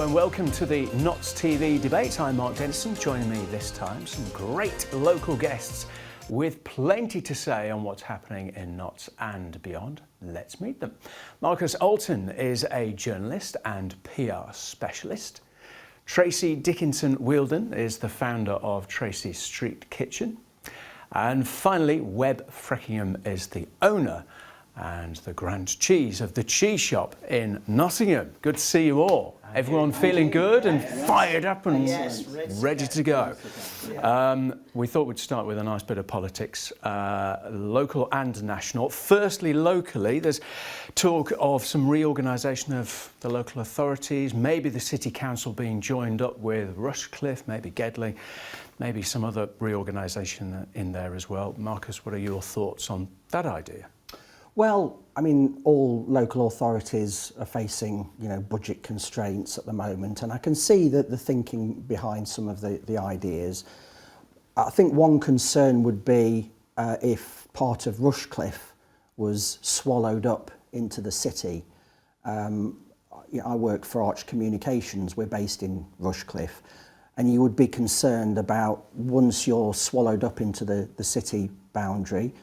and welcome to the Notts TV debate. I'm Mark Dennison. Joining me this time, some great local guests with plenty to say on what's happening in Notts and beyond. Let's meet them. Marcus Alton is a journalist and PR specialist. Tracy Dickinson Wielden is the founder of Tracy's Street Kitchen. And finally, Webb Freckingham is the owner and the Grand Cheese of the Cheese Shop in Nottingham. Good to see you all. Everyone feeling good and fired up and ready to go. We thought we'd start with a nice bit of politics, local and national. Firstly, locally, there's talk of some reorganisation of the local authorities, maybe the City Council being joined up with Rushcliffe, maybe Gedling, maybe some other reorganisation in there as well. Marcus, what are your thoughts on that idea? Well, I mean, all local authorities are facing, budget constraints at the moment, and I can see that the thinking behind some of the ideas. I think one concern would be if part of Rushcliffe was swallowed up into the city. I work for Arch Communications, we're based in Rushcliffe, and you would be concerned about once you're swallowed up into the city boundary,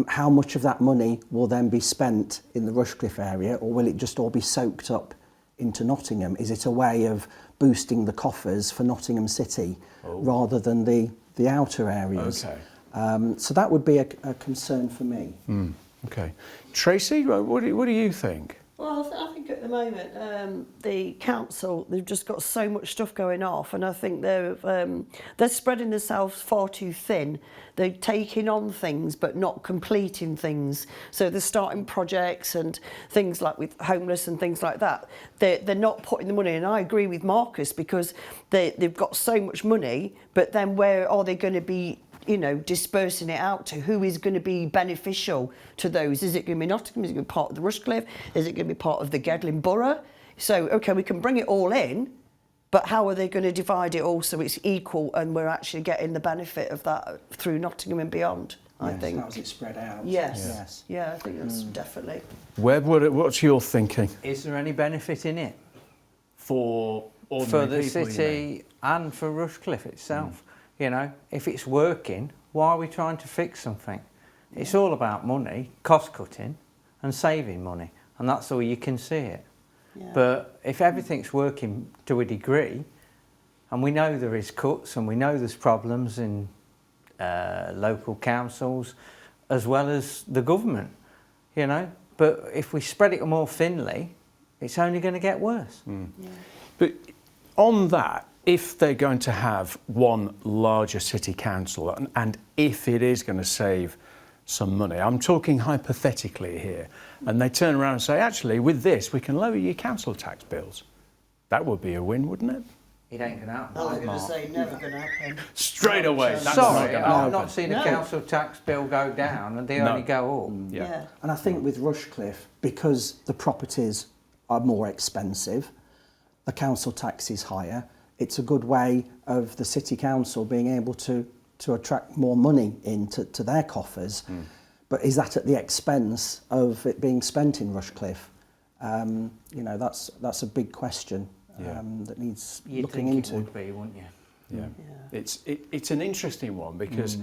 how much of that money will then be spent in the Rushcliffe area, or will it just all be soaked up into Nottingham? Is it a way of boosting the coffers for Nottingham City rather than the outer areas? Okay. So that would be a concern for me. Okay. Tracy, what do you think? Well, I think at the moment the council, they've just got so much stuff going off, and I think they're spreading themselves far too thin. They're taking on things but not completing things. So they're starting projects and things like with homeless and things like that. They're not putting the money in. And I agree with Marcus, because they've got so much money, but then where are they going to be dispersing it out to? Who is going to be beneficial to those? Is it going to be Nottingham? Is it going to be part of the Rushcliffe? Is it going to be part of the Gedling Borough? So, okay, we can bring it all in, but how are they going to divide it all so it's equal and we're actually getting the benefit of that through Nottingham and beyond, I think. How is it spread out? Yes. Yeah, I think that's definitely. Webb, what's your thinking? Is there any benefit in it? For the city and for Rushcliffe itself? If it's working, why are we trying to fix something? It's all about money, cost cutting and saving money, and that's all you can see it. Yeah. But if everything's working to a degree, and we know there is cuts and we know there's problems in local councils as well as the government, but if we spread it more thinly, it's only going to get worse. Yeah. But on that, if they're going to have one larger city council, and if it is going to save some money, I'm talking hypothetically here, and they turn around and say, actually, with this, we can lower your council tax bills. That would be a win, wouldn't it? It ain't going to happen. I was going to say, never going to happen. Straight away. Sorry, I've not seen a council tax bill go down, and they only go up. Yeah. And I think with Rushcliffe, because the properties are more expensive, the council tax is higher, it's a good way of the City Council being able to attract more money into their coffers. But is that at the expense of it being spent in Rushcliffe? That's a big question that needs looking into. It would be, wouldn't you? Yeah. It's an interesting one, because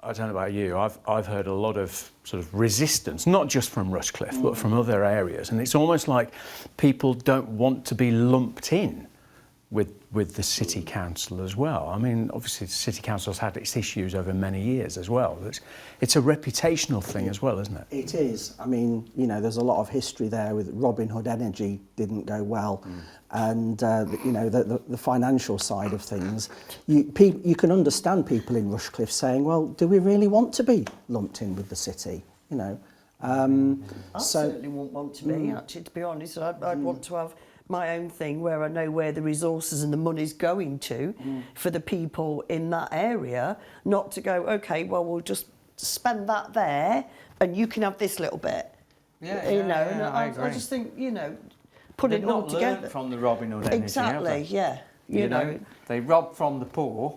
I don't know about you, I've heard a lot of sort of resistance, not just from Rushcliffe, but from other areas, and it's almost like people don't want to be lumped in with the City Council as well. I mean, obviously the City Council's had its issues over many years as well. It's a reputational thing as well, isn't it? It is. I mean, there's a lot of history there with Robin Hood Energy didn't go well, and the financial side of things. You can understand people in Rushcliffe saying, well, do we really want to be lumped in with the city? I certainly wouldn't want to be, actually, to be honest. I'd want to have my own thing where I know where the resources and the money's going to for the people in that area, not to go, okay, well, we'll just spend that there and you can have this little bit. And I agree. I just think, put it all together. They've not learned from the Robin Hood energy, exactly, have they? You know, they robbed from the poor.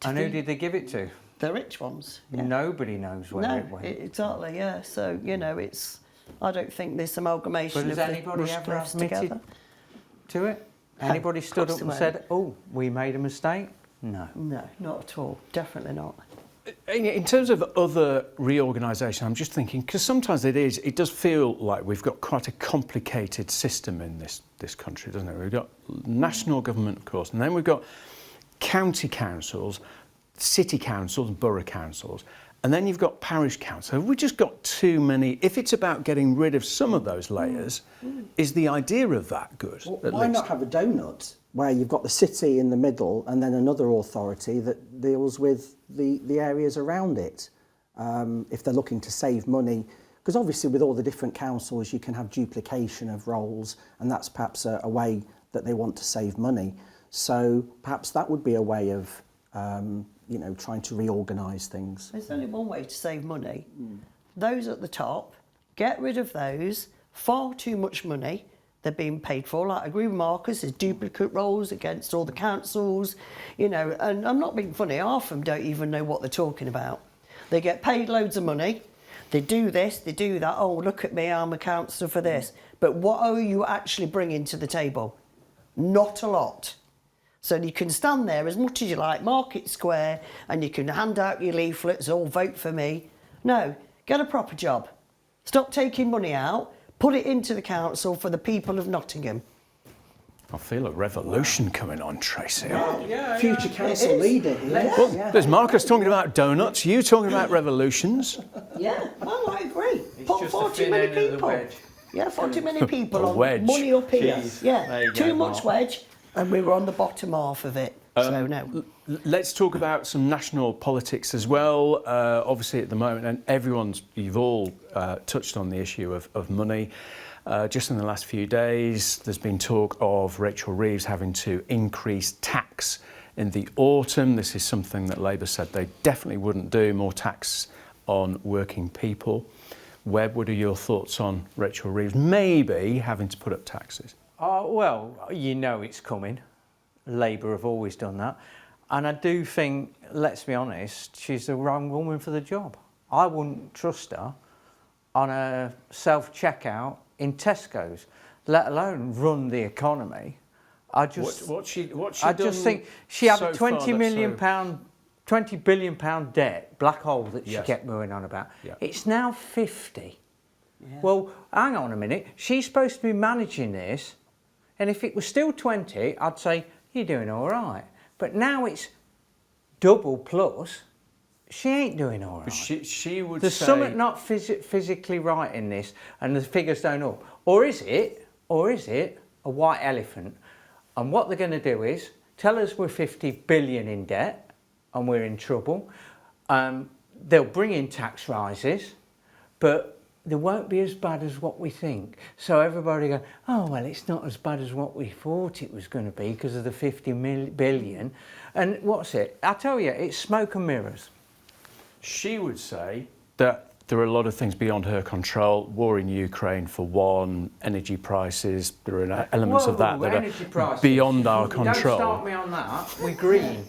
And who did they give it to? The rich ones. Yeah. Nobody knows where it went. Exactly, yeah. So, it's... I don't think this amalgamation of the Rushcliffes together. to it? Anybody stood up Of and course they said, "Oh, we made a mistake"? No. No, not at all. Definitely not. In terms of other reorganisation, I'm just thinking, because sometimes it does feel like we've got quite a complicated system in this country, doesn't it? We've got national government, of course, and then we've got county councils, city councils, borough councils, and then you've got parish councils. Have we just got too many? If it's about getting rid of some of those layers, is the idea of that good? Well, why not have a donut where you've got the city in the middle and then another authority that deals with the areas around it? If they're looking to save money, because obviously with all the different councils you can have duplication of roles, and that's perhaps a way that they want to save money. So perhaps that would be a way of trying to reorganise things. There's only one way to save money. Those at the top, get rid of those. Far too much money they're being paid for. Like, I agree with Marcus, there's duplicate roles against all the councils, and I'm not being funny, half of them don't even know what they're talking about. They get paid loads of money, they do this, they do that, oh, look at me, I'm a councillor for this. But what are you actually bringing to the table? Not a lot. So you can stand there as much as you like, Market Square, and you can hand out your leaflets, all vote for me. No, get a proper job. Stop taking money out, put it into the council for the people of Nottingham. I feel a revolution coming on, Tracy. Future council leader here. Well, there's Marcus talking about donuts, you talking about revolutions. Yeah, well, I agree. Put just 40 the many thin end of the people. wedge. Yeah, 40 many people A on wedge. money up here. Jeez. Yeah, There you too go, much Mark. wedge, and we were on the bottom half of it. So no. Let's talk about some national politics as well. Obviously at the moment, and you've all touched on the issue of money. Just in the last few days, there's been talk of Rachel Reeves having to increase tax in the autumn. This is something that Labour said they definitely wouldn't do, more tax on working people. Webb, what are your thoughts on Rachel Reeves maybe having to put up taxes? Well, it's coming. Labour have always done that. And I do think, let's be honest, she's the wrong woman for the job. I wouldn't trust her on a self-checkout in Tesco's, let alone run the economy. What's she I done just think she had so a far £20 billion debt, black hole that she Yes. kept moving on about. Yeah. It's now 50. Well, hang on a minute. She's supposed to be managing this, and if it was still 20, I'd say, you're doing all right. But now it's double plus. She ain't doing all right. But she would There's say... something not physically right in this, and the figures don't up. Or is it a white elephant? And what they're going to do is tell us we're 50 billion in debt and we're in trouble. They'll bring in tax rises, but they won't be as bad as what we think. So everybody go, oh, well, it's not as bad as what we thought it was going to be because of the 50 billion. And what's it? I tell you, it's smoke and mirrors. She would say that there are a lot of things beyond her control. War in Ukraine, for one, energy prices. There are elements of that are beyond our control. Don't start me on that. We're green,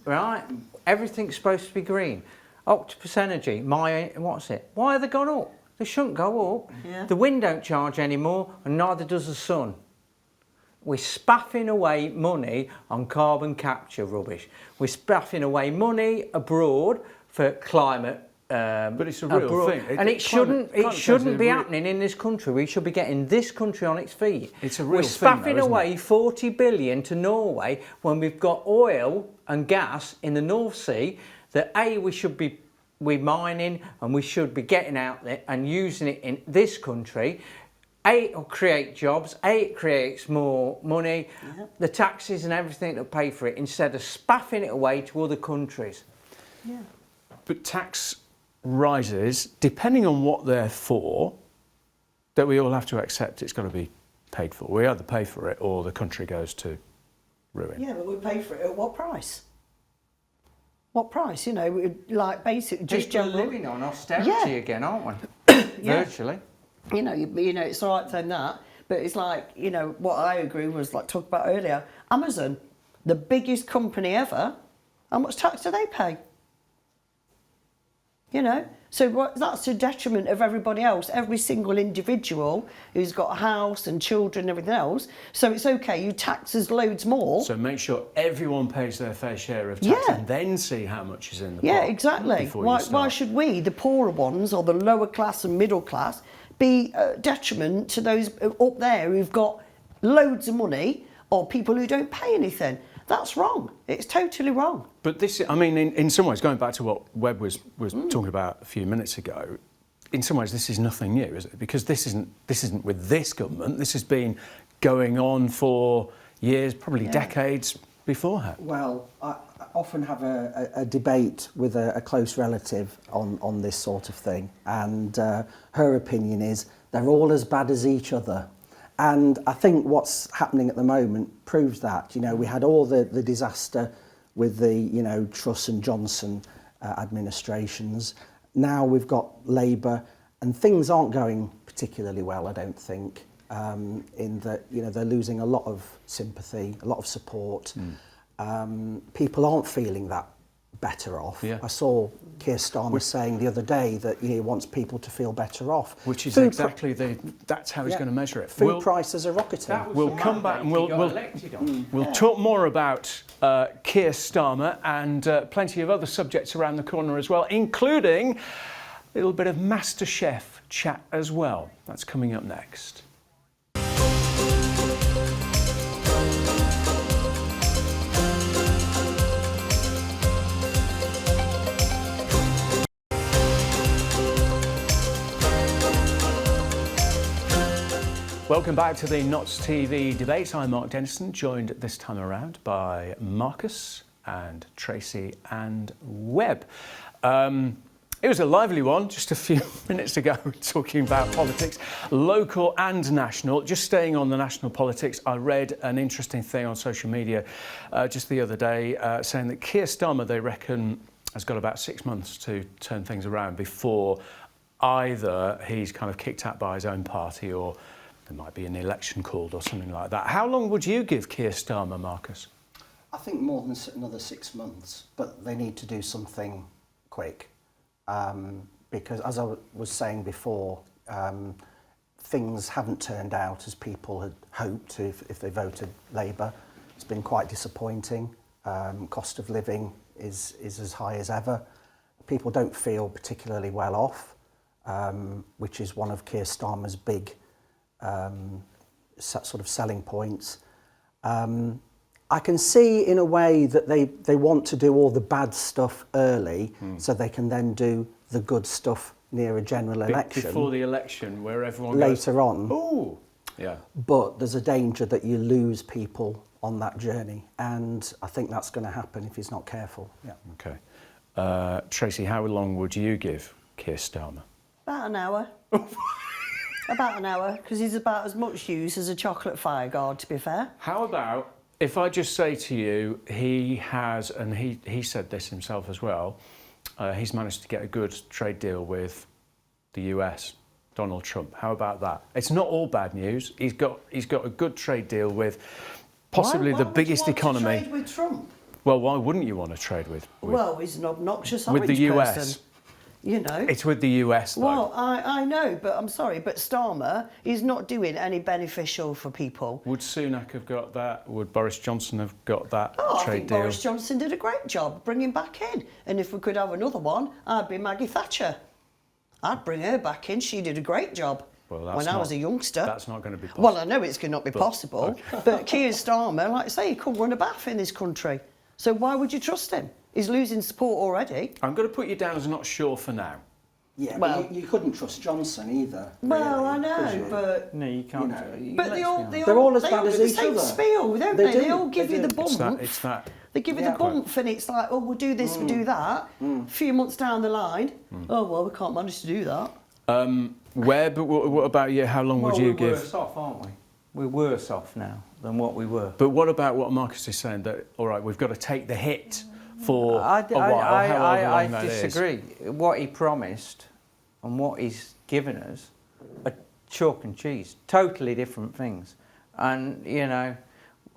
right? Everything's supposed to be green. Octopus Energy, what's it? Why have they gone up? They shouldn't go up. Yeah. The wind don't charge anymore, and neither does the sun. We're spaffing away money on carbon capture rubbish. We're spaffing away money abroad for climate. But it's a real thing. And it shouldn't be happening in this country. We should be getting this country on its feet. It's a real We're thing, spaffing though, isn't away it? 40 billion to Norway when we've got oil and gas in the North Sea that we're mining, and we should be getting out there and using it in this country. It'll create jobs, it creates more money, the taxes and everything that pay for it, instead of spaffing it away to other countries. Yeah. But tax rises, depending on what they're for, that we all have to accept it's got to be paid for. We either pay for it or the country goes to ruin. Yeah, but we pay for it at what price? What price? Like basic, just People are general. living on austerity Yeah. again, aren't we? Yeah. Virtually. It's all right saying that, but it's like, what I agree was like talked about earlier. Amazon, the biggest company ever, how much tax do they pay? So that's a detriment of everybody else, every single individual who's got a house and children and everything else. So it's okay, you tax us loads more. So make sure everyone pays their fair share of tax Yeah. and then see how much is in the pot. Yeah, exactly. before you Why start. should we, the poorer ones or the lower class and middle class, be a detriment to those up there who've got loads of money or people who don't pay anything? That's wrong. It's totally wrong. But this, I mean, in some ways, going back to what Webb was talking about a few minutes ago, in some ways this is nothing new, is it? Because this isn't with this government. This has been going on for years, probably decades beforehand. Well, I often have a debate with a close relative on this sort of thing, and her opinion is they're all as bad as each other. And I think what's happening at the moment proves that. You know, we had all the disaster with the, you know, Truss and Johnson administrations. Now we've got Labour, and things aren't going particularly well, I don't think, in that, you know, they're losing a lot of sympathy, a lot of support. People aren't feeling that better off. Yeah. I saw Keir Starmer saying the other day that he wants people to feel better off. Which is Food exactly that's how he's going to measure it. Food prices are rocketing. We'll come back and we'll talk more about Keir Starmer and plenty of other subjects around the corner as well, including a little bit of MasterChef chat as well. That's coming up next. Welcome back to the Notts TV debate. I'm Mark Dennison, joined this time around by Marcus and Tracy and Webb. It was a lively one just a few minutes ago, talking about politics, local and national. Just staying on the national politics, I read an interesting thing on social media just the other day saying that Keir Starmer, they reckon, has got about 6 months to turn things around before either he's kind of kicked out by his own party or there might be an election called or something like that. How long would you give Keir Starmer, Marcus? I think more than another 6 months, but they need to do something quick. Because as I was saying before, things haven't turned out as people had hoped if they voted Labour. It's been quite disappointing. Cost of living is as high as ever. People don't feel particularly well off, which is one of Keir Starmer's big sort of selling points. I can see in a way that they want to do all the bad stuff early so they can then do the good stuff near a general election. Before the election, where everyone later on. Ooh, yeah. But there's a danger that you lose people on that journey, and I think that's going to happen if he's not careful. Yeah. Okay. Tracy, how long would you give Keir Starmer? About an hour. About an hour, because he's about as much use as a chocolate fire guard, to be fair. How about if I just say to you, he has, and he said this himself as well, he's managed to get a good trade deal with the US, Donald Trump. How about that? It's not all bad news. He's got a good trade deal with possibly the biggest economy. Why would you want to trade with Trump? Well, why wouldn't you want to trade with Well, he's an obnoxious with orange the US? person. You know. It's with the US, though. Well, I know, but I'm sorry, but Starmer is not doing any beneficial for people. Would Sunak have got that? Would Boris Johnson have got that I trade think deal? Boris Johnson did a great job bringing back in. And if we could have another one, I'd be Maggie Thatcher. I'd bring her back in. She did a great job Well, that's when I was a youngster. That's not going to be possible. Well, I know it's not be possible, okay. but Keir Starmer, like I say, he couldn't run a bath in this country. So why would you trust him? He's losing support already. I'm going to put you down as not sure for now. Yeah, Well- but you couldn't trust Johnson either. Well, really, I could know, you? but... No, you can't. But they all They're all as they bad all as do the each same other. spiel, don't They they? do, They all give they you the do. bump. It's that. They give you Yeah. the bump, and it's like, oh, we'll do this, we'll do that. A few months down the line, oh, well, we can't manage to do that. Webb, what about you? How long would you we're give? worse off, aren't we? We're worse off now than what we were. But what about what Marcus is saying? That all right, we've got to take the hit for a while. I However long that is. disagree. What he promised and what he's given us are chalk and cheese, totally different things. And, you know,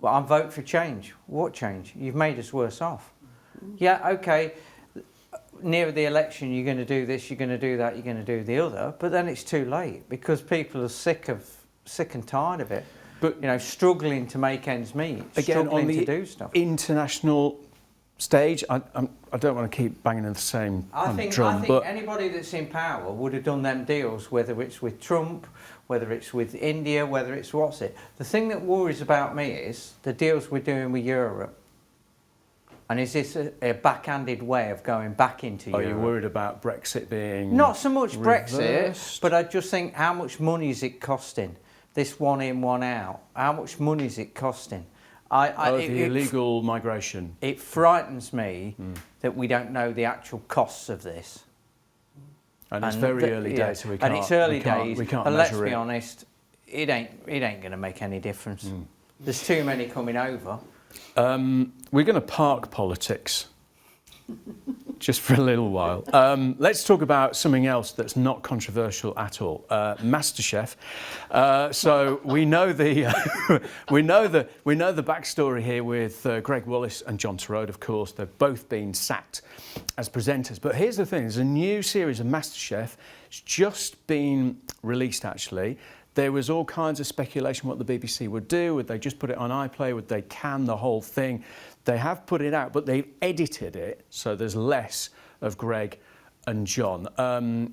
I vote for change. What change? You've made us worse off. Yeah, okay, nearer the election, you're going to do this, you're going to do that, you're going to do the other, but then it's too late because people are sick and tired of it. But struggling to make ends meet, again, struggling on the to do stuff. international stage, I don't want to keep banging on the same drum. I think anybody that's in power would have done them deals, whether it's with Trump, whether it's with India, whether it's what's it. The thing that worries about me is the deals we're doing with Europe. And is this a backhanded way of going back into Europe? Are you worried about Brexit being Not so much reversed? Brexit, but I just think how much money is it costing? This one in, one out. How much money is it costing? The illegal migration. It frightens me that we don't know the actual costs of this. And it's very early days, so we can't. And it's early days, we can't but let's measure be it. honest, it ain't going to make any difference. There's too many coming over. We're going to park politics just for a little while. Let's talk about something else that's not controversial at all. MasterChef. So we know the we know the backstory here with Greg Wallace and John Turode. Of course, they've both been sacked as presenters. But here's the thing: there's a new series of MasterChef. It's just been released, actually. There was all kinds of speculation what the BBC would do. Would they just put it on iPlayer? Would they can the whole thing? They have put it out, but they've edited it, so there's less of Greg and John.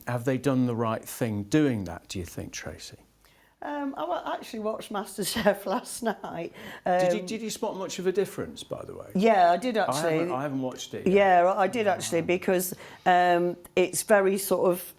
Have they done the right thing doing that, do you think, Tracy? I actually watched MasterChef last night. Did you spot much of a difference, by the way? Yeah, I did actually. I haven't watched it yet. Yeah, I did actually, because it's very sort of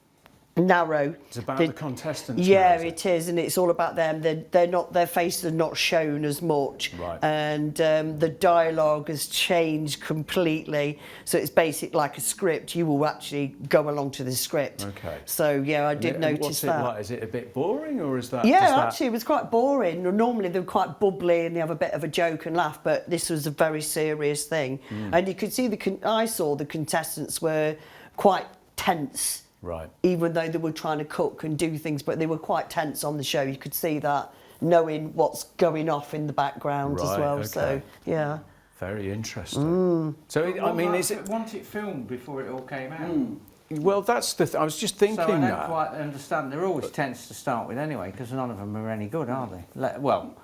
narrow. It's about the contestants. Yeah, now, it is, and it's all about them. They're not, their faces are not shown as much, right. And the dialogue has changed completely. So it's basically like a script. You will actually go along to the script. Okay. So yeah, I did notice what's that. It like? Is it a bit boring, or is that? Yeah, actually, it was quite boring. Normally they're quite bubbly and they have a bit of a joke and laugh, but this was a very serious thing. And you could see I saw the contestants were quite tense. Right. Even though they were trying to cook and do things, but they were quite tense on the show. You could see that, knowing what's going off in the background as well. Okay. So, yeah. Very interesting. So, I mean, is it? Want it filmed before it all came out? Well, that's the. I was just thinking So I don't that. quite understand. They're always tense to start with anyway, because none of them are any good, are they? Well,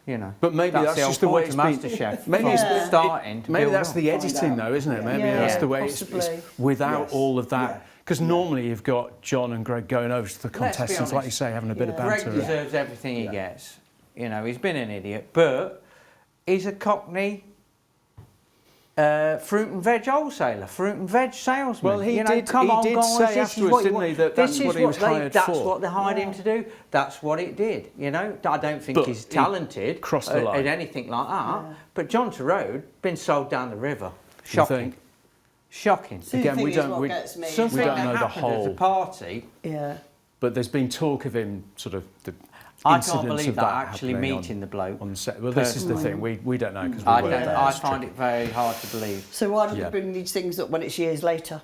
But maybe that's the just the way it's whole been. point of MasterChef. Maybe it's starting. To maybe build that's up. the editing, though, isn't it? Maybe that's the way it's without all of that. Because normally you've got John and Greg going over to the contestants, like you say, having a bit of banter. Greg deserves everything he gets. He's been an idiot, but he's a Cockney fruit and veg wholesaler, fruit and veg salesman. Well, he did say guys, afterwards, didn't he, that that's what he was hired That's for. what they hired him to do. That's what it did. I don't think But he's he talented crossed the line. at anything like that. But John Turode been sold down the river. Shocking. Shocking. Again, we don't know Something the that happened whole. at a party. Yeah. But there's been talk of him sort of the. I incidents can't believe of that that actually happening meeting the bloke. on set. Well, this is the thing. We don't know because we I weren't there. I It's find tricky. it very hard to believe. So why do you Yeah. bring these things up when it's years later?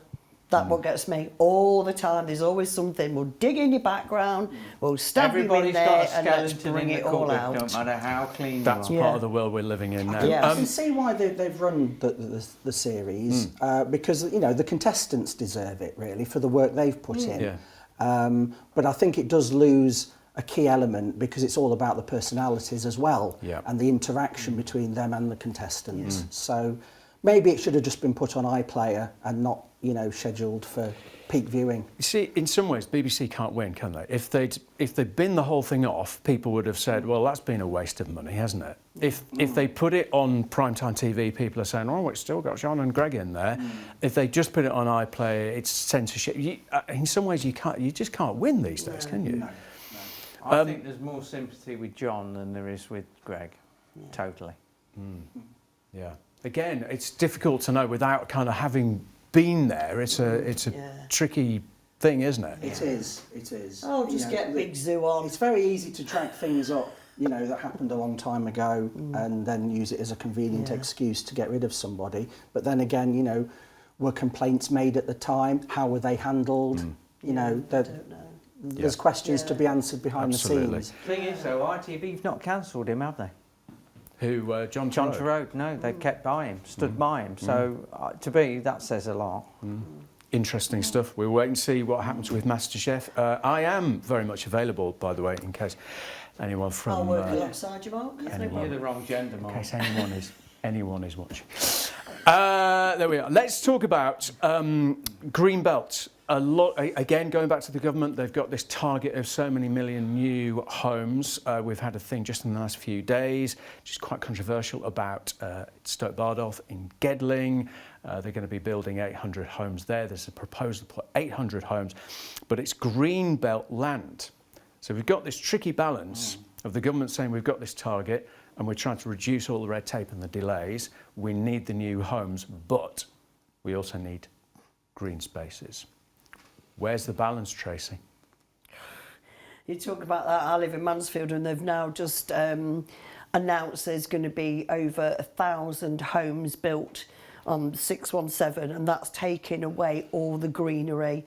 That's what gets me all the time. There's always something. We'll dig in your background. We'll stab Everybody's you in got there, a and let's skeleton bring in the it all cupboard, out. don't matter how clean That's you are. part of the world we're living in now. I can see why they've run the series because the contestants deserve it really for the work they've put in. Yeah. But I think it does lose a key element because it's all about the personalities as well and the interaction between them and the contestants. So maybe it should have just been put on iPlayer and not scheduled for peak viewing. You see, in some ways, BBC can't win, can they? If they'd bin the whole thing off, people would have said, well, that's been a waste of money, hasn't it? If they put it on primetime TV, people are saying, oh, it's still got John and Greg in there. If they just put it on iPlayer, it's censorship. In some ways, you just can't win these days, can you? No. I think there's more sympathy with John than there is with Greg. Totally. Yeah. Again, it's difficult to know without kind of having been there. It's a tricky thing, isn't it? It is. Oh, just get Big Zoo on. It's very easy to drag things up, that happened a long time ago and then use it as a convenient excuse to get rid of somebody. But then again, were complaints made at the time? How were they handled? I don't know. There's questions to be answered behind Absolutely. the scenes. Thing is, though, ITV've not cancelled him, have they? Who, John John Turode? Turode, no, they kept by him, stood by him. So to me, that says a lot. Interesting stuff. We'll wait and see what happens with MasterChef. I am very much available, by the way, in case anyone from... I'll work alongside you, Mark. You're the wrong gender, Mark. In case anyone is watching. There we are. Let's talk about green belts. A lot again. Going back to the government, they've got this target of so many million new homes. We've had a thing just in the last few days, which is quite controversial, about Stoke Bardolph in Gedling. They're going to be building 800 homes there. There's a proposal to put 800 homes, but it's green belt land. So we've got this tricky balance of the government saying we've got this target and we're trying to reduce all the red tape and the delays. We need the new homes, but we also need green spaces. Where's the balance, Tracy? You talk about that. I live in Mansfield, and they've now just announced there's going to be over 1,000 homes built on 617, and that's taking away all the greenery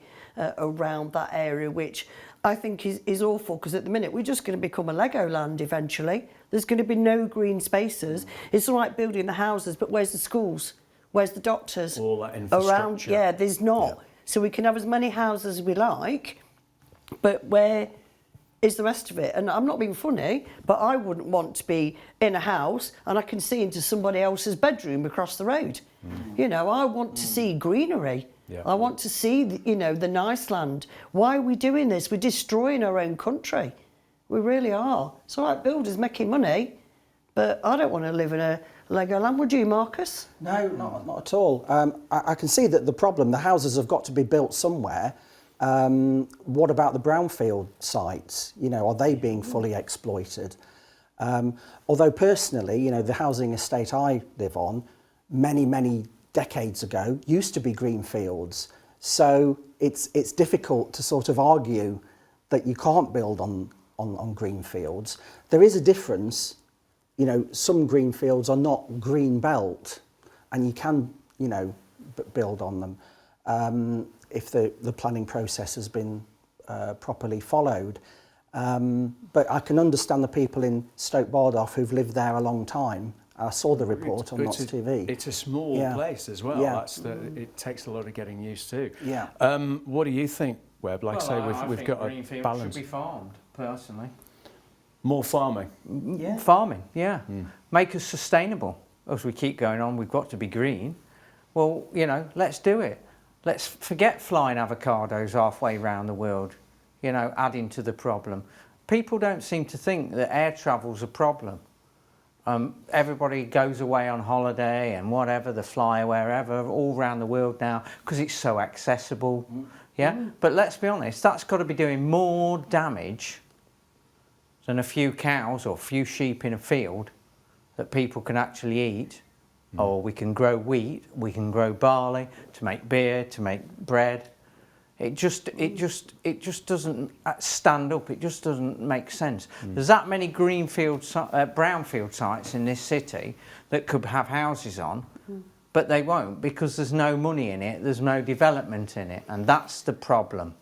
around that area, which I think is awful, because at the minute we're just going to become a Lego land eventually. There's going to be no green spaces. It's all right building the houses, but where's the schools? Where's the doctors? All that infrastructure. Around, yeah, there's not. Yeah. So we can have as many houses as we like, but where is the rest of it? And I'm not being funny, but I wouldn't want to be in a house and I can see into somebody else's bedroom across the road. You know, I want to see greenery. Yeah. I want to see, the nice land. Why are we doing this? We're destroying our own country. We really are. It's all right, builders making money, but I don't want to live in a Lego land. Would you, Marcus? No, not at all. I can see that the problem, the houses have got to be built somewhere. What about the brownfield sites? Are they being fully exploited? Although personally, the housing estate I live on, many decades ago, used to be green fields. So it's difficult to sort of argue that you can't build on green fields. There is a difference. Some green fields are not green belt, and you can, build on them if the planning process has been properly followed. But I can understand the people in Stoke Bardolph who've lived there a long time. I saw the report on Notts TV. It's a small place as well. Yeah. It takes a lot of getting used to. Yeah. What do you think, Webb? Like we've got a balance. Should be farmed, personally. More farming. Yeah. Farming, yeah. Make us sustainable. As we keep going on, we've got to be green. Well, let's do it. Let's forget flying avocados halfway around the world, adding to the problem. People don't seem to think that air travel's a problem. Everybody goes away on holiday and whatever, they fly wherever, all around the world now, because it's so accessible. Yeah? But let's be honest, that's got to be doing more damage than a few cows or a few sheep in a field that people can actually eat. Or we can grow wheat, we can grow barley to make beer, to make bread. It just doesn't stand up. It just doesn't make sense. There's that many brownfield sites in this city that could have houses on, but they won't, because there's no money in it, there's no development in it, and that's the problem.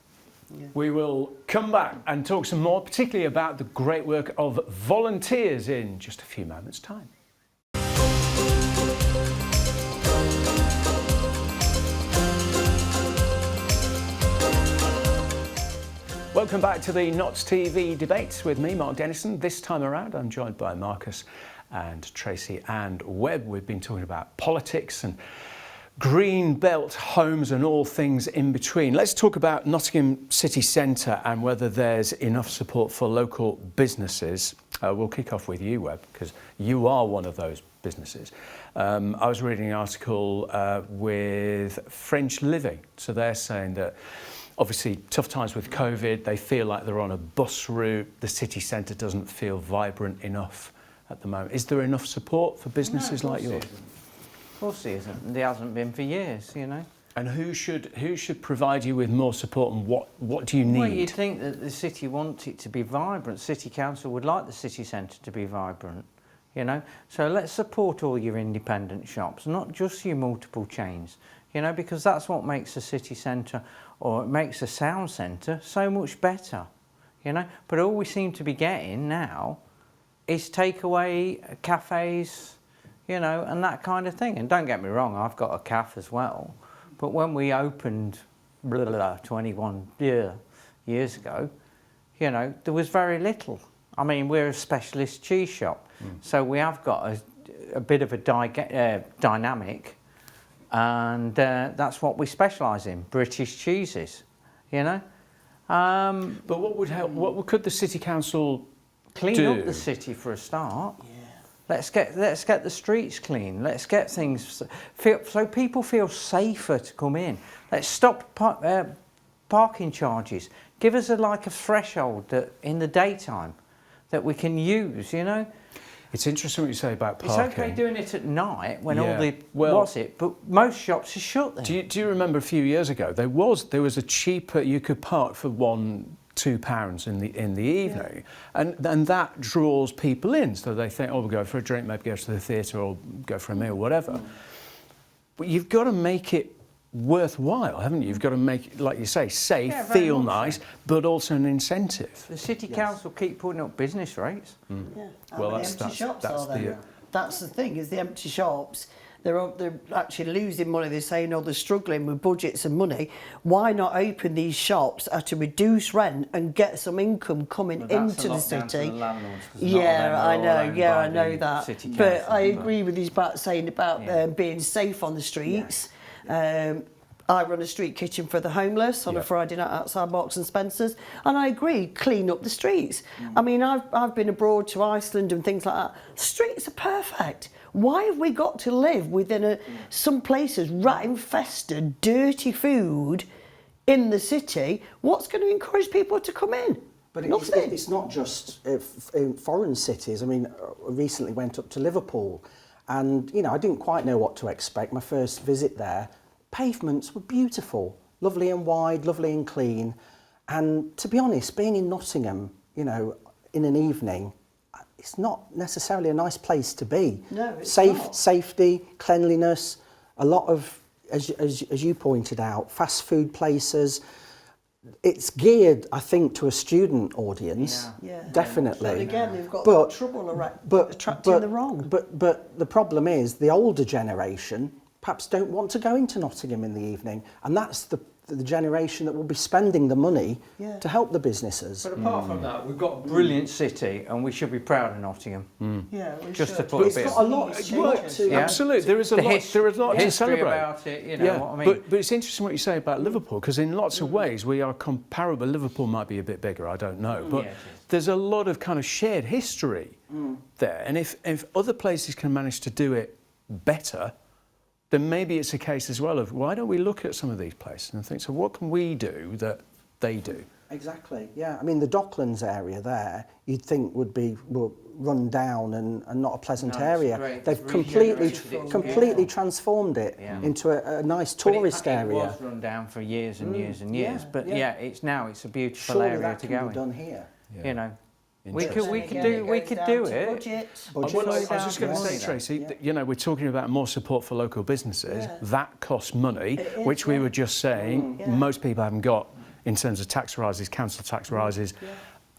Yeah. We will come back and talk some more, particularly about the great work of volunteers, in just a few moments' time. Welcome back to the Notts TV debates with me, Mark Dennison. This time around, I'm joined by Marcus and Tracy and Webb. We've been talking about politics and green belt homes and all things in between. Let's talk about Nottingham city centre and whether there's enough support for local businesses. We'll kick off with you, Webb, because you are one of those businesses. I was reading an article with French Living. So they're saying that obviously tough times with COVID, they feel like they're on a bus route. The city centre doesn't feel vibrant enough at the moment. Is there enough support for businesses like yours? Of course there isn't. There hasn't been for years, And who should provide you with more support, and what do you need? Well, you'd think that the city wants it to be vibrant. City Council would like the city centre to be vibrant, So let's support all your independent shops, not just your multiple chains, because that's what makes a city centre, or it makes a sound centre, so much better, But all we seem to be getting now is takeaway cafes, you know, and that kind of thing. And don't get me wrong, I've got a cafe as well. But when we opened 21 years ago, you know, there was very little. I mean, we're a specialist cheese shop, so we have got a bit of a dynamic, and that's what we specialise in, British cheeses, you know. But what would help? What could the city council Clean do? up the city for a start. Let's get the streets clean. Let's get things so people feel safer to come in. Let's stop parking charges. Give us a threshold that in the daytime that we can use. You know. It's interesting what you say about parking. It's okay doing it at night when Yeah. all the Well, but most shops are shut then. Do you remember a few years ago there was a cheaper, you could park for £2 in the evening, and that draws people in, so they think, oh, we'll go for a drink, maybe go to the theatre or go for a meal, whatever. But you've got to make it worthwhile, haven't you? You've got to make it, like you say, safe, Yeah, very feel much nice, so. but also an incentive. The city council keep putting up business rates. Yeah. Well, How many that's- empty shops that's are there? the- That's the thing, is the empty shops, they're actually losing money. They're saying, oh, they're struggling with budgets and money. Why not open these shops at a reduced rent and get some income coming into the city? Yeah, I know. Yeah, I know that. But I agree with his back saying about being safe on the streets. I run a street kitchen for the homeless on a Friday night outside Marks and Spencer's, and I agree, clean up the streets. I mean, I've been abroad to Iceland and things like that. Streets are perfect. Why have we got to live within some places rat infested, dirty food in the city? What's going to encourage people to come in? But Nothing. it's not just in foreign cities. I mean, I recently went up to Liverpool, and you know, I didn't quite know what to expect. My first visit there, pavements were beautiful, lovely and wide, lovely and clean. And to be honest, being in Nottingham, you know, in an evening, it's not necessarily a nice place to be. No, it's Safe, not. safety, cleanliness, a lot of, as you pointed out, fast food places. It's geared, I think, to a student audience, Yeah. definitely. And again, they've got But- trouble but attracting the wrong. But the problem is the older generation perhaps don't want to go into Nottingham in the evening, and that's the generation that will be spending the money to help the businesses. But apart from that, we've got a brilliant city, and we should be proud of Nottingham. Yeah, we Just to should. put a It's bit. got a lot to Yeah. Absolutely, there is a The lot. There is a lot to history celebrate about it. You know what I mean? but it's interesting what you say about Liverpool, because in lots of ways we are comparable. Liverpool might be a bit bigger, I don't know, but Yeah, it is. there's a lot of kind of shared history there, and if other places can manage to do it better, then maybe it's a case as well of why don't we look at some of these places and think, so what can we do that they do? Exactly, yeah. I mean, the Docklands area there, you'd think would be run down and not a pleasant No, it's area. great. They've It's completely regenerated it. completely transformed it Yeah. into a nice But tourist it area. was run down for years and years and years. But yeah. it's a beautiful Surely area that to can go be in. done here. You know, we Interesting. could we And could again, do it we goes could down do to it. budget. Budget. Well, I was down just to going to money say, then. Tracy, Yeah. that, you know, we're talking about more support for local businesses. Yeah. That costs money, It is, which we yeah. were just saying Yeah. most people haven't got in terms of tax rises, council tax rises,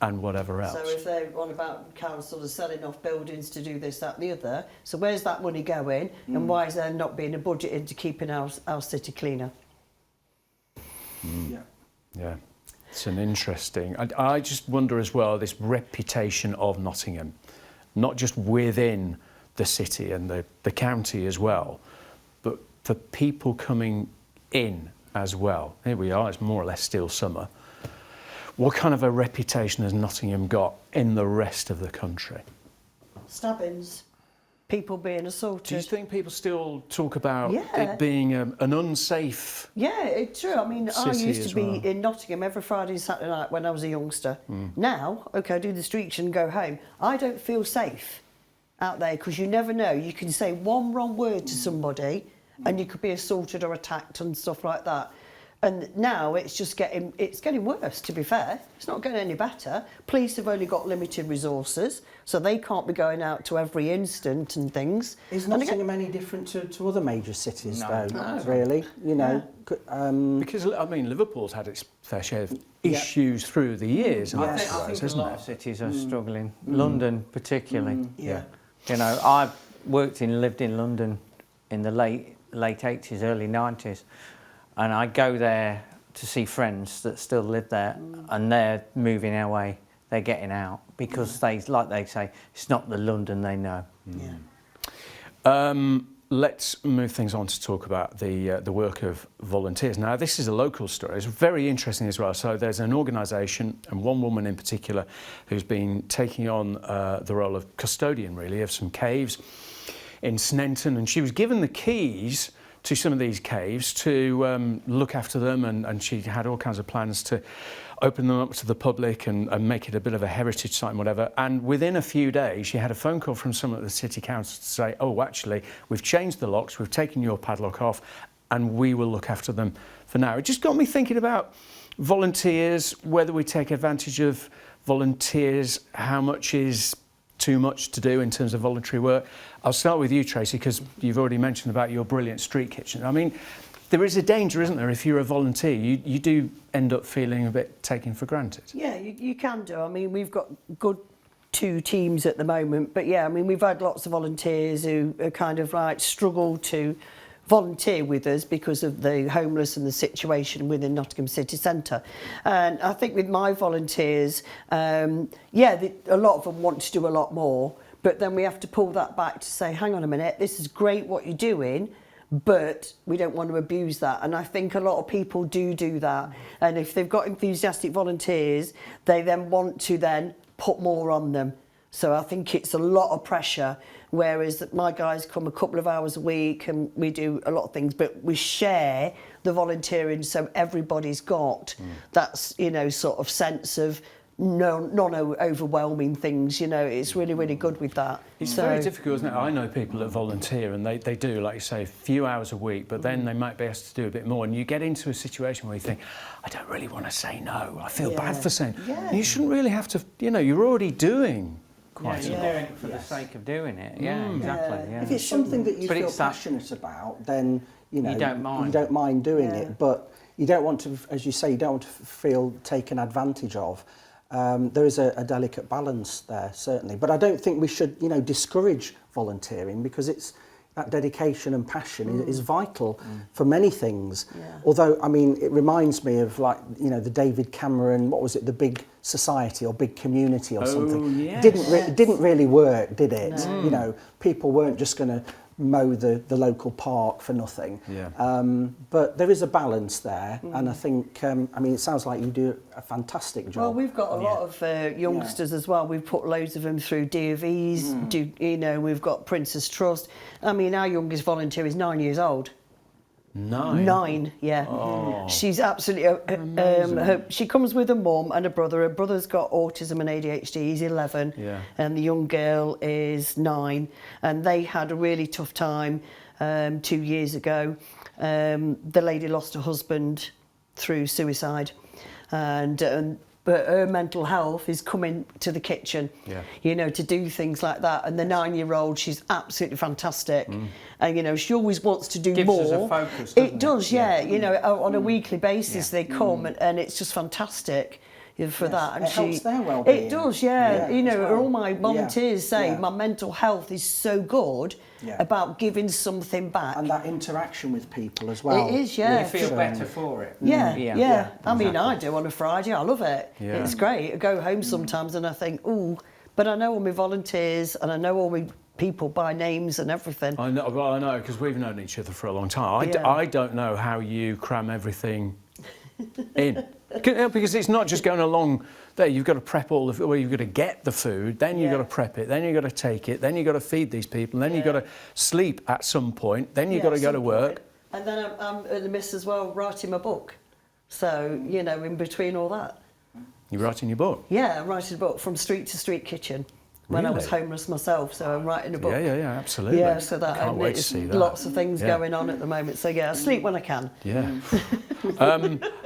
and whatever else. So if they're on about council are selling off buildings to do this, that and the other, so where's that money going, and why is there not being a budget into keeping our city cleaner? Yeah, it's an interesting. I just wonder as well, this reputation of Nottingham, not just within the city and the county as well, but for people coming in as well. Here we are, it's more or less still summer. What kind of a reputation has Nottingham got in the rest of the country? Stabbings, people being assaulted. Do you think people still talk about Yeah. it being an unsafe? Yeah, it's true. I mean, I City used as to be well. in Nottingham every Friday and Saturday night when I was a youngster. Now, okay, I do the streets and go home. I don't feel safe out there because you never know. You can say one wrong word to somebody and you could be assaulted or attacked and stuff like that. And now it's getting worse, to be fair. It's not getting any better. Police have only got limited resources, so they can't be going out to every incident and things. Is Nottingham any different to other major cities, No. though? No. Really? You know? Because, I mean, Liverpool's had its fair share of issues through the years. Yeah. I think a isn't lot it? of cities are struggling. London particularly. Yeah. You know, I lived in London in the late 80s, early 90s, and I go there to see friends that still live there, and they're moving away. They're getting out because they say, it's not the London they know. Let's move things on to talk about the work of volunteers. Now, this is a local story. It's very interesting as well. So there's an organisation, and one woman in particular, who's been taking on the role of custodian, really, of some caves in Sneinton, and she was given the keys to some of these caves to look after them, and she had all kinds of plans to open them up to the public and make it a bit of a heritage site and whatever. And within a few days, she had a phone call from someone at the city council to say, oh, actually, we've changed the locks, we've taken your padlock off, and we will look after them for now. It just got me thinking about volunteers, whether we take advantage of volunteers, how much is too much to do in terms of voluntary work. I'll start with you, Tracy, because you've already mentioned about your brilliant street kitchen. I mean, there is a danger, isn't there, if you're a volunteer, you do end up feeling a bit taken for granted. Yeah, you can do. I mean, we've got good 2 teams at the moment, but yeah, I mean, we've had lots of volunteers who are kind of like struggle to volunteer with us because of the homeless and the situation within Nottingham City Centre. And I think with my volunteers, a lot of them want to do a lot more, but then we have to pull that back to say, hang on a minute, this is great what you're doing, but we don't want to abuse that. And I think a lot of people do that. And if they've got enthusiastic volunteers, they then want to then put more on them. So I think it's a lot of pressure, whereas my guys come a couple of hours a week and we do a lot of things, but we share the volunteering so everybody's got that, sort of sense of non-overwhelming things. It's really, really good with that. It's very difficult, isn't it? I know people that volunteer and they do, like you say, a few hours a week, but then they might be asked to do a bit more, and you get into a situation where you think, I don't really want to say no. I feel bad for saying. Yeah. You shouldn't really have to, you're already doing quite a lot. You're doing it for the sake of doing it. Yeah, exactly. Yeah. If it's something that you But feel it's that- passionate about, then you don't mind. You don't mind doing Yeah. it, but you don't want to, as you say, you don't want to feel taken advantage of. There is a delicate balance there, certainly. But I don't think we should, discourage volunteering, because it's that dedication and passion is vital for many things. Yeah. Although, I mean, it reminds me of the David Cameron, what was it, the Big Society or Big Community or something. Yes. It didn't really work, did it? No. People weren't just going to mow the local park for nothing. Yeah. But there is a balance there, and I think, it sounds like you do a fantastic job. Well, we've got a lot of youngsters as well. We've put loads of them through DOVs, we've got Princess Trust. I mean, our youngest volunteer is 9 years old. 9? 9, yeah. Oh. She's absolutely... she comes with her mum and her brother. Her brother's got autism and ADHD. He's 11. Yeah. And the young girl is 9. And they had a really tough time 2 years ago. The lady lost her husband through suicide. But her mental health is coming to the kitchen, to do things like that. And the 9-year-old, she's absolutely fantastic. And, she always wants to do Gives more. us a focus, It does, yeah. On a weekly basis Yeah. they come and it's just fantastic for that. And it helps their well-being. It does, yeah. as well. All my volunteers say Yeah. my mental health is so good about giving something back. And that interaction with people as well. It is, yeah. You feel better for it. Yeah. I mean, I do on a Friday. I love it. Yeah. It's great. I go home sometimes and I think, ooh, but I know all my volunteers and I know all my people by names and everything. I know, because we've known each other for a long time. Yeah. I don't know how you cram everything in. Because it's not just going along there. You've got to prep all the... Well, you've got to get the food, then you've got to prep it, then you've got to take it, then you've got to feed these people, then you've got to sleep at some point, then you've got to go to work. And then I'm in the midst as well writing my book. So, in between all that. You're writing your book. Yeah, I'm writing a book, From Street to Street Kitchen. when I was Really? homeless myself. So I'm writing a book. Yeah, absolutely. Yeah, so that Can't wait to it's see that. lots of things Yeah. going on at the moment. So yeah, I sleep when I can. Yeah.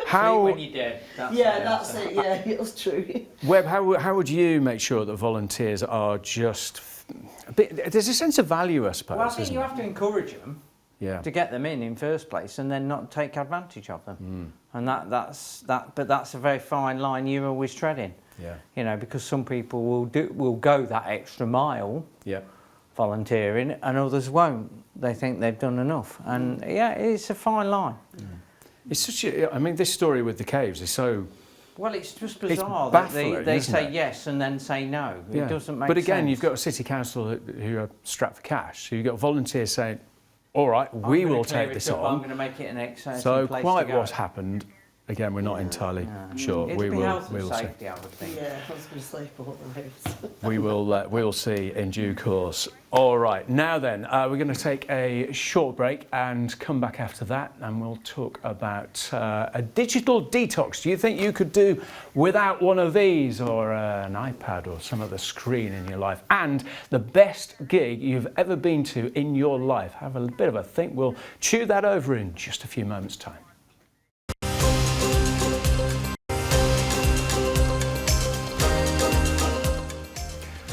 How when you're dead. That's it. Yeah, it's true. Webb, how would you make sure that volunteers are just a bit? There's a sense of value, I suppose. Well, I think isn't you there? have to encourage them Yeah. to get them in first place, and then not take advantage of them. And that's. But that's a very fine line you're always treading. Yeah. You know, because some people will go that extra mile. Yeah. Volunteering, and others won't. They think they've done enough, and yeah, it's a fine line. It's such a. I mean, this story with the caves is so. Well, it's just bizarre that baffling, they isn't say it? yes and then say no. Yeah. It doesn't make But again, sense. you've got a city council who are strapped for cash. So you've got volunteers saying, "All right, we I'm gonna will clear take it this up, I'm on." going to make it an exciting So place quite to go. what's happened. Again, we're not entirely sure. It'd We be will. health We and will see. safety, I would think. Yeah, I was going to say for the house. We will. We'll see in due course. All right. Now then, we're going to take a short break and come back after that, and we'll talk about a digital detox. Do you think you could do without one of these, or an iPad, or some other screen in your life? And the best gig you've ever been to in your life. Have a bit of a think. We'll chew that over in just a few moments' time.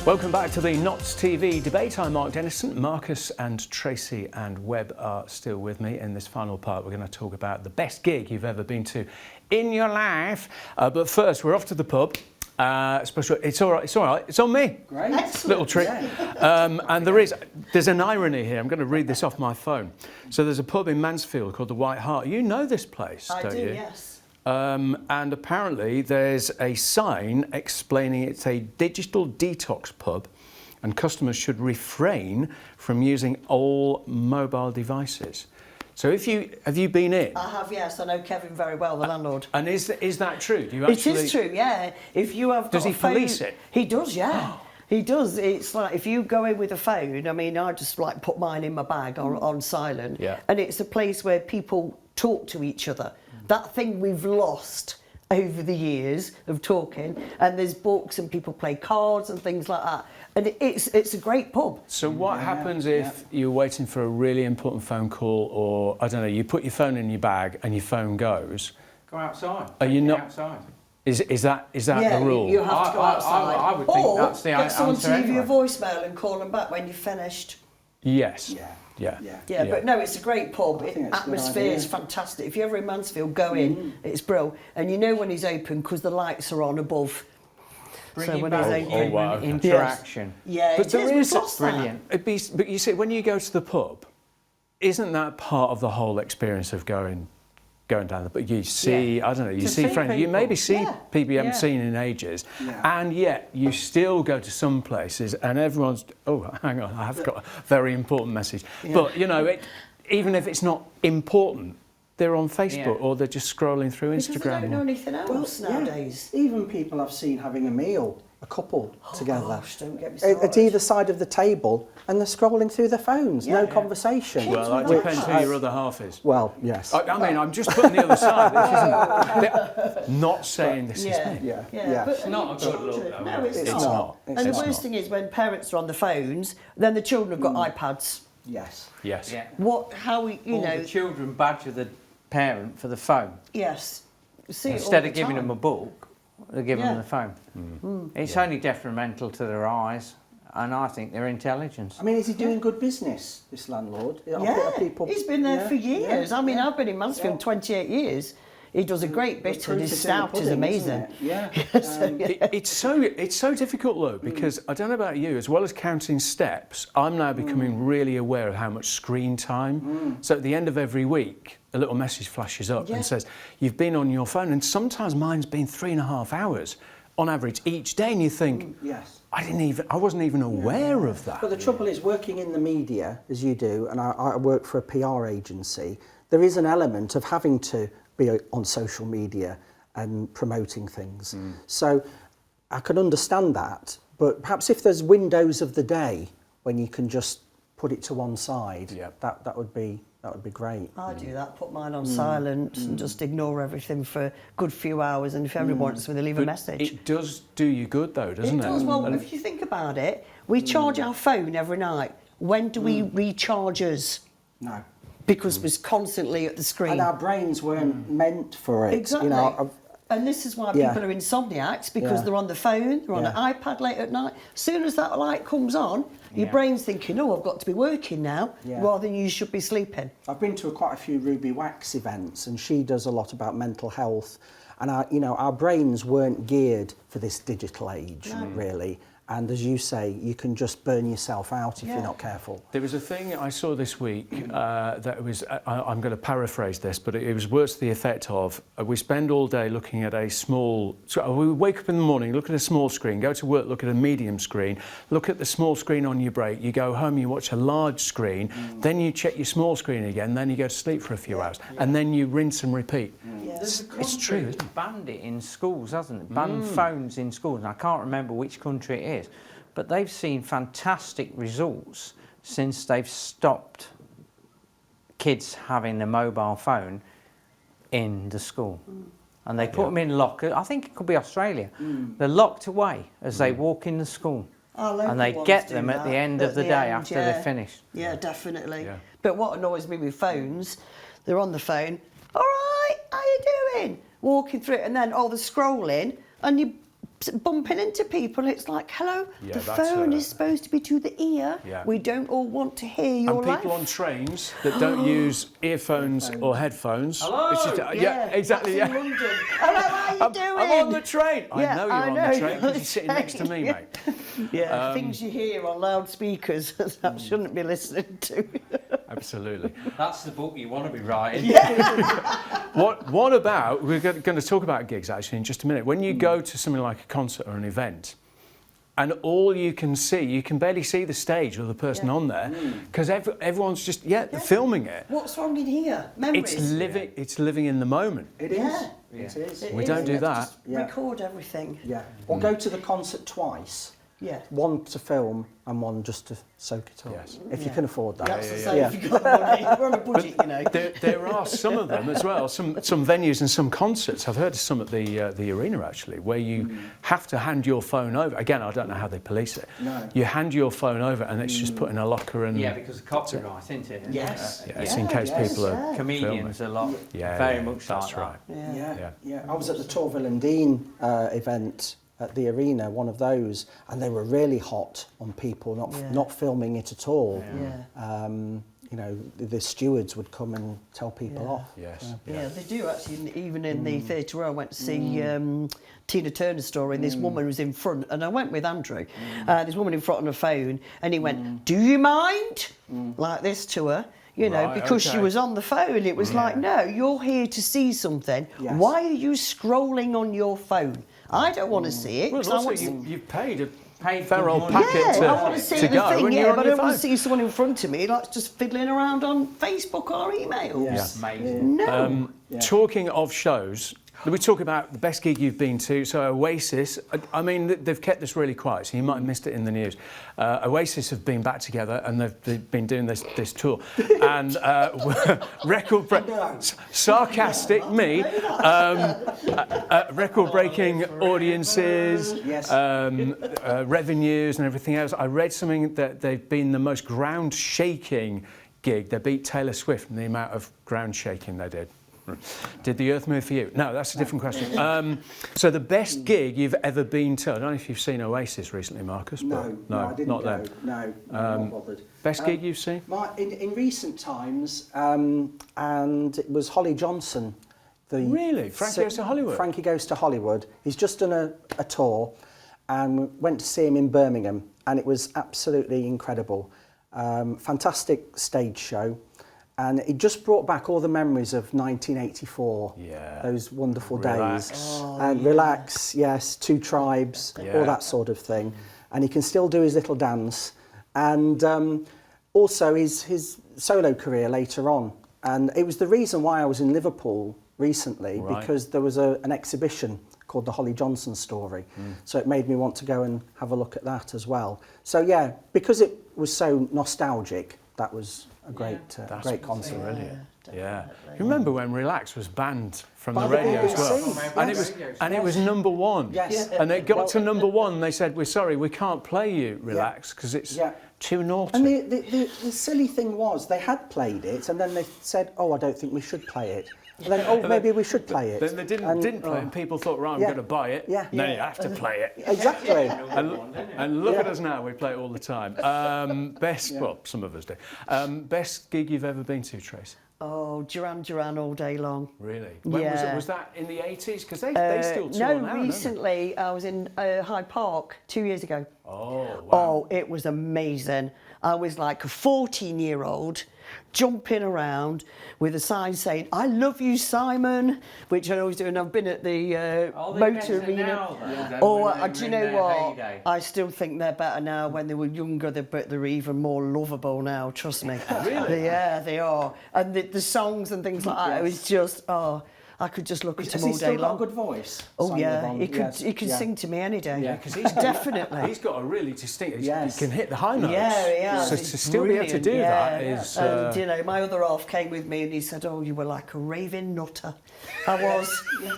Welcome back to the Knots TV debate. I'm Mark Dennison. Marcus and Tracy and Webb are still with me in this final part. We're going to talk about the best gig you've ever been to in your life. But first, we're off to the pub. It's all right. It's all right. It's on me. Great. Excellent. Little trick. And there's an irony here. I'm going to read this off my phone. So there's a pub in Mansfield called the White Hart. You know this place, I don't do, you? yes. And apparently there's a sign explaining it's a digital detox pub and customers should refrain from using all mobile devices. So have you been in? I have, yes. I know Kevin very well, the landlord. And is that true? Do you It is true, yeah. If you have Does got he a phone, police it? He does, yeah. He does. It's like if you go in with a phone, I mean, I just like put mine in my bag on silent. Yeah. And it's a place where people talk to each other. That thing we've lost over the years of talking, and there's books and people play cards and things like that. And it's a great pub. So what happens if you're waiting for a really important phone call, or I don't know, you put your phone in your bag and your phone goes? Go outside. Are you Take it not- outside? Is that Yeah, the rule? you have to go outside. I would think or that's the get someone answer to leave you a anyway. voicemail and call them back when you've finished. Yes. Yeah. Yeah. Yeah, but no, it's a great pub. I think it's a good Atmosphere idea. is fantastic. If you're ever in Mansfield, go in. It's brilliant. And you know when he's open because the lights are on above. Bringing when back he's human open. wow, okay. interaction. Yeah, But it there is. is We've lost that. Brilliant. But you see, when you go to the pub, isn't that part of the whole experience of going down the pub? You see, Yeah. I don't know, you To see see friends, you people. maybe see Yeah. people you haven't Yeah. seen in ages, Yeah. and yet you still go to some places and everyone's, oh, hang on, I've got a very important message. But, you know, even if it's not important, they're on Facebook Yeah. or they're just scrolling through Because they Instagram. don't know or- anything else nowadays. Even people I've seen having a meal, a couple together. Gosh, don't get me At started. either side of the table, and they're scrolling through their phones, no conversation. Well, that with depends who iPads. your other half is. Well, yes. I mean, I'm just putting the other side. This isn't, not saying this is Yeah, me. Yeah. But It's not a good look, children- though, No, it's, It's not. not. And It's the worst not. thing is when parents are on the phones, then the children have got iPads. Yes. Yes. Yeah. How we, you All know, the children badger the parent for the phone. yes. See it all Instead the of giving time. them a book, they give Yeah. them the phone. It's only detrimental to their eyes and I think their intelligence. I mean, is he doing good business, this landlord? Yeah, he's been there for years. I mean, yeah. I've been in Mansfield 28 years. He does a great bit, and his Proof is in the stout is pudding, amazing. isn't it? Yeah. It's so difficult though, because I don't know about you, as well as counting steps, I'm now becoming really aware of how much screen time. So at the end of every week, a little message flashes up Yeah. and says, you've been on your phone, and sometimes mine's been 3.5 hours on average each day, and you think, Yes. I wasn't even aware of that. But the trouble is, working in the media, as you do, and I work for a PR agency, there is an element of having to be on social media and promoting things. So I can understand that, but perhaps if there's windows of the day when you can just put it to one side, Yeah. that would be That would be great. I do that, put mine on silent and just ignore everything for a good few hours, and if everyone wants me, they leave a But message. it does do you good though, doesn't it? It does. Well, if you think about it, we charge our phone every night. When do we recharge us? No. Because we're constantly at the screen. And our brains weren't meant for it. Exactly. You know, and this is why Yeah. people are insomniacs, because Yeah. they're on the phone, they're on Yeah. an iPad late at night. As soon as that light comes on, your Yeah. brain's thinking, oh, I've got to be working now, Yeah. rather than you should be sleeping. I've been to quite a few Ruby Wax events, and she does a lot about mental health. And our brains weren't geared for this digital age, really. And as you say, you can just burn yourself out if you're not careful. There was a thing I saw this week that was, I'm going to paraphrase this, but it was words to the effect of, we spend all day looking at a small, so we wake up in the morning, look at a small screen, go to work, look at a medium screen, look at the small screen on your break, you go home, you watch a large screen, then you check your small screen again, then you go to sleep for a few hours, and then you rinse and repeat. There's a It's country true, isn't that's banned it in schools, hasn't it? Banned phones in schools, and I can't remember which country it is. But they've seen fantastic results since they've stopped kids having a mobile phone in the school. And they put them in lockers. I think it could be Australia. They're locked away as they walk in the school. Our local And they ones get do them at the that, end at of the the day end, after yeah. they're finished. Yeah, definitely. Yeah. But what annoys me with phones, they're on the phone, all right, how you doing? Walking through it, and then they're scrolling, and you bumping into people. It's like, hello, Yeah, the that's phone it. is supposed to be to the ear. Yeah. We don't all want to hear your And people life. on trains that don't use earphones or headphones. Hello? It's just, yeah, exactly. That's Yeah. in London. Hello, how you doing? I'm on the train. Yeah, I know I you're know, on the train you're because you're sitting next to me, yeah. mate. Yeah, things you hear on loudspeakers that shouldn't be listening to. Absolutely. That's the book you want to be writing. What about, we're going to talk about gigs actually in just a minute. When you go to something like a concert or an event, and all you can see, you can barely see the stage or the person on there, because everyone's just, they're filming it. What's wrong in here? Memories. It's living in the moment. It is. Yeah. It is. We don't do that. Just record everything. Yeah. Or go to the concert twice. Yeah. One to film and one just to soak it up. Yes. If you can afford that. That's the same if you've got money. We're on a budget, you know. There are some of them as well, some venues and some concerts. I've heard of some at the arena actually, where you have to hand your phone over. Again, I don't know how they police it. No. You hand your phone over and it's just put in a locker and Yeah, because of copyright, isn't it? Yes. yeah, it's in case people are Comedians a lot, Yeah, very yeah, much that's like right. Yeah. Yeah. I was at the Torville and Dean event at the arena, one of those, and they were really hot on people not filming it at all. Yeah. You know, the stewards would come and tell people off. Yes. Yeah, they do actually. Even in the theatre where I went to see Tina Turner's story, and this woman was in front, and I went with Andrew. This woman in front on her phone, and he went, "Do you mind?" Like this to her. You know, Right, because she okay. was on the phone. It was like, no, you're here to see something. Yes. Why are you scrolling on your phone? I don't want to see it. Well, 'cause I also want to you've paid a Paid fair good old money. packet I want to see to the go thing, when you're on but I your don't want phone. to see someone in front of me like just fiddling around on Facebook or emails. Yes. Amazing. No. Talking of shows, we talk about the best gig you've been to. So Oasis, I mean, they've kept this really quiet, so you might have missed it in the news. Oasis have been back together and they've been doing this tour. And sarcastic me, record-breaking audiences, Yes. revenues and everything else. I read something that they've been the most ground-shaking gig. They beat Taylor Swift in the amount of ground shaking they did. Did the earth move for you? No, that's a different question. So the best gig you've ever been to? I don't know if you've seen Oasis recently, Marcus. No, but I didn't not go. them. No, not bothered. Best gig you've seen? In recent times, and it was Holly Johnson. Really? Frankie Goes to Hollywood? Frankie Goes to Hollywood. He's just done a tour, and we went to see him in Birmingham, and it was absolutely incredible. Fantastic stage show. And it just brought back all the memories of 1984. Yeah. Those wonderful Relax. days. And Relax, yes, Two Tribes, all that sort of thing. And he can still do his little dance. And also his solo career later on. And it was the reason why I was in Liverpool recently, because there was an exhibition called The Holly Johnson Story. So it made me want to go and have a look at that as well. So yeah, because it was so nostalgic, that was a great great concert. Brilliant. Yeah. definitely. You remember when Relax was banned from By the the radio as well? BBC, And it yes. was it was number one. Yes. And it got to number one and they said, we're sorry, we can't play you Relax because it's Yeah. too naughty. And the silly thing was, they had played it, and then they said, "Oh, I don't think we should play it." And then, "Oh, maybe we should play it." Then they didn't play it and people thought, right, I'm Yeah. going to buy it. Yeah. And then you have to play it. Exactly. And look at us now, we play it all the time. Well, some of us do. Best gig you've ever been to, Trace? Oh, Duran all day long. Really? When was it? Yeah. Was that in the 80s? Because they still tour No, now, don't they? recently I was in Hyde Park 2 years ago. Oh, wow. Oh, it was amazing. I was like a 14-year-old jumping around with a sign saying, "I love you, Simon," which I always do. And I've been at the motor arena. Do you know what? I still think they're better now. When they were younger, but they're even more lovable now, trust me. Really? Yeah, they are. And the songs and things like that, it was just, I could just look at Has him he all still day got a long. good voice? Oh Simon yeah, Bond? he could Yes. he could Yeah. sing to me any day. Yeah, because he's definitely. He's got a really distinct. Yes. He can hit the high notes. Yeah, yeah. So to still be able to do that is. And you know, my other half came with me and he said, "Oh, you were like a raving nutter." I was.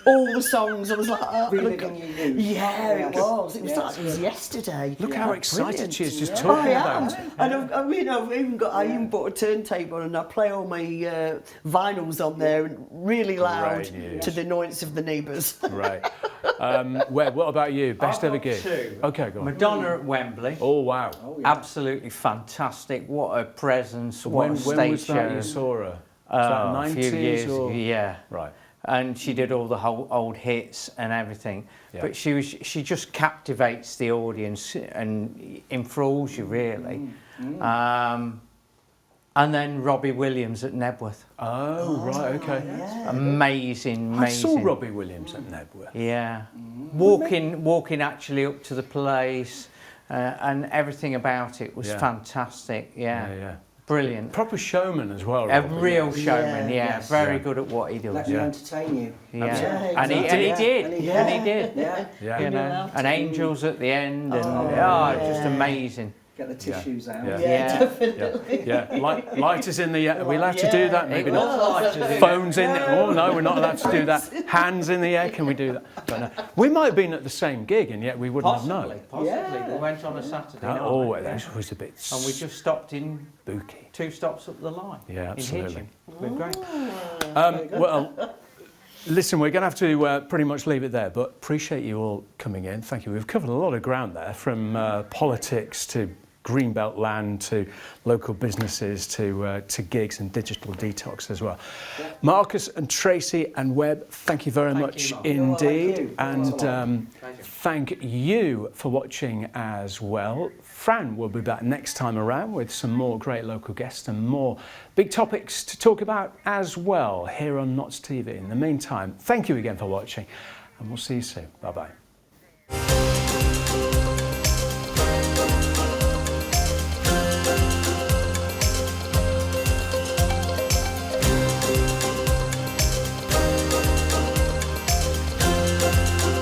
All the songs, I was like, "Oh, Reliving your youth. Yeah, it Yes. was. It was Yes. like it was yesterday. Look how excited she is just I talking am. about it. And I even bought a turntable and I play all my vinyls on there really loud Great news. to the annoyance of the neighbours. Right. Webb, what about you? Best ever gig? Two. Okay, go on. Madonna at Wembley. Oh, wow. Absolutely fantastic. What a presence. What a When stage was that you show. saw her? Was that A 90s few years or? ago, yeah. Right. And she did all the whole old hits and everything. Yeah. But she just captivates the audience and enthralls you really. And then Robbie Williams at Nebworth. Oh, right, okay. Amazing. I saw Robbie Williams at Nebworth. Yeah. Walking actually up to the place and everything about it was Yeah. fantastic. Yeah. Yeah. Brilliant. Proper showman as well. A Robbie. real showman, yeah. Yes. Very Yeah. good at what he does. Let me entertain you. Yeah. Yeah, And he exactly. did. And he And did. he did. Yeah. Yeah. You know, allowed and to. angels at the end, and yeah. just amazing. Get the tissues out. Yeah. Yeah. Definitely. Yeah. Lighters in the air. Are we allowed to do that? Maybe It not. was like Phones in the Oh, no, we're not allowed to do that. Hands in the air. Can we do that? Don't know. We might have been at the same gig and yet we wouldn't have known. Possibly. Yeah. We went on a Saturday That night. always was a bit And we just stopped in spooky. 2 stops up the line. Yeah, absolutely. We're great. Well, listen, we're going to have to pretty much leave it there, but appreciate you all coming in. Thank you. We've covered a lot of ground there, from politics to Greenbelt land to local businesses to gigs and digital detox as well. Yeah. Marcus and Tracy and Webb, thank you very much indeed. And thank you for watching as well. Fran will be back next time around with some more great local guests and more big topics to talk about as well here on Notts TV. In the meantime, thank you again for watching and we'll see you soon. Bye-bye.